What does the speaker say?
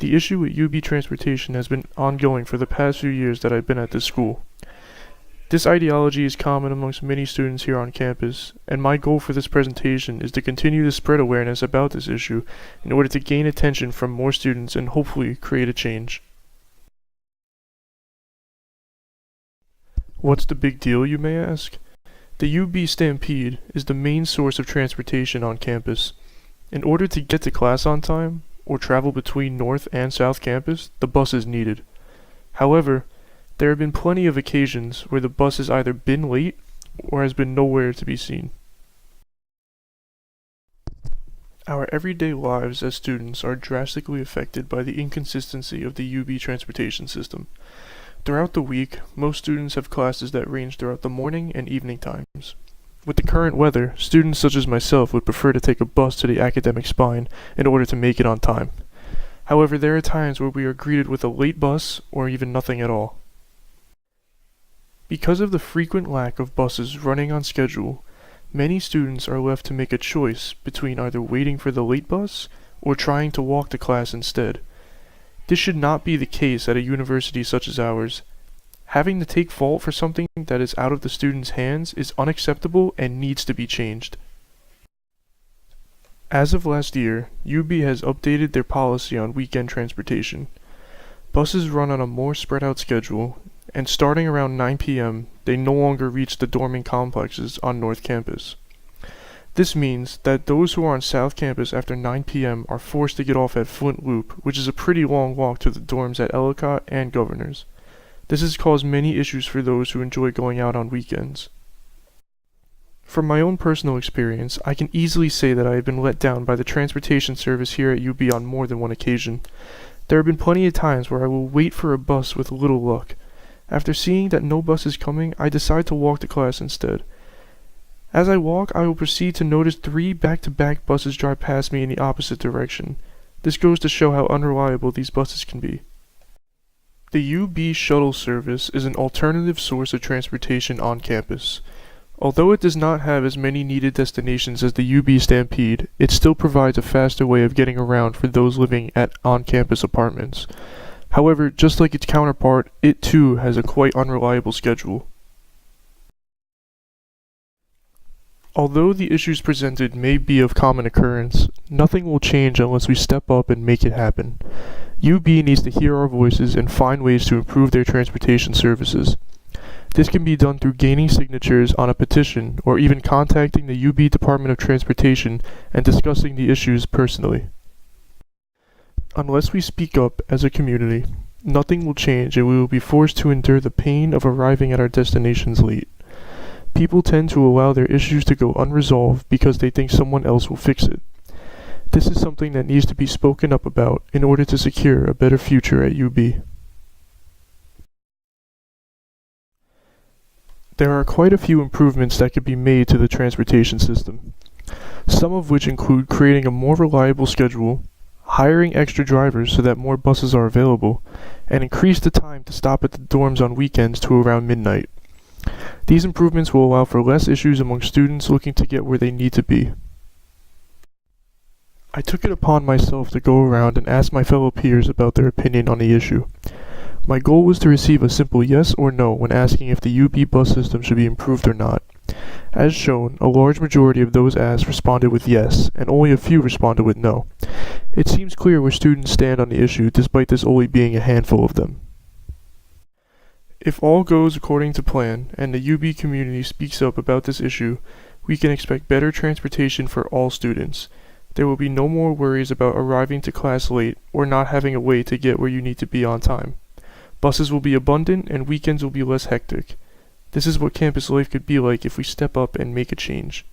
The issue with UB transportation has been ongoing for the past few years that I've been at this school. This ideology is common amongst many students here on campus, and my goal for this presentation is to continue to spread awareness about this issue in order to gain attention from more students and hopefully create a change. What's the big deal, you may ask? The UB Stampede is the main source of transportation on campus. In order to get to class on time, or travel between North and South Campus, the bus is needed. However, there have been plenty of occasions where the bus has either been late or has been nowhere to be seen. Our everyday lives as students are drastically affected by the inconsistency of the UB transportation system. Throughout the week, most students have classes that range throughout the morning and evening times. With the current weather, students such as myself would prefer to take a bus to the academic spine in order to make it on time. However, there are times where we are greeted with a late bus or even nothing at all. Because of the frequent lack of buses running on schedule, many students are left to make a choice between either waiting for the late bus or trying to walk to class instead. This should not be the case at a university such as ours. Having to take fault for something that is out of the student's hands is unacceptable and needs to be changed. As of last year, UB has updated their policy on weekend transportation. Buses run on a more spread out schedule, and starting around 9 p.m., they no longer reach the dorming complexes on North Campus. This means that those who are on South Campus after 9 p.m. are forced to get off at Flint Loop, which is a pretty long walk to the dorms at Ellicott and Governors. This has caused many issues for those who enjoy going out on weekends. From my own personal experience, I can easily say that I have been let down by the transportation service here at UB on more than one occasion. There have been plenty of times where I will wait for a bus with little luck. After seeing that no bus is coming, I decide to walk to class instead. As I walk, I will proceed to notice 3 back-to-back buses drive past me in the opposite direction. This goes to show how unreliable these buses can be. The UB shuttle service is an alternative source of transportation on campus. Although it does not have as many needed destinations as the UB Stampede, it still provides a faster way of getting around for those living at on-campus apartments. However, just like its counterpart, it too has a quite unreliable schedule. Although the issues presented may be of common occurrence, nothing will change unless we step up and make it happen. UB needs to hear our voices and find ways to improve their transportation services. This can be done through gaining signatures on a petition or even contacting the UB Department of Transportation and discussing the issues personally. Unless we speak up as a community, nothing will change and we will be forced to endure the pain of arriving at our destinations late. People tend to allow their issues to go unresolved because they think someone else will fix it. This is something that needs to be spoken up about in order to secure a better future at UB. There are quite a few improvements that could be made to the transportation system, some of which include creating a more reliable schedule, hiring extra drivers so that more buses are available, and increase the time to stop at the dorms on weekends to around midnight. These improvements will allow for less issues among students looking to get where they need to be. I took it upon myself to go around and ask my fellow peers about their opinion on the issue. My goal was to receive a simple yes or no when asking if the UB bus system should be improved or not. As shown, a large majority of those asked responded with yes, and only a few responded with no. It seems clear where students stand on the issue, despite this only being a handful of them. If all goes according to plan, and the UB community speaks up about this issue, we can expect better transportation for all students. There will be no more worries about arriving to class late or not having a way to get where you need to be on time. Buses will be abundant and weekends will be less hectic. This is what campus life could be like if we step up and make a change.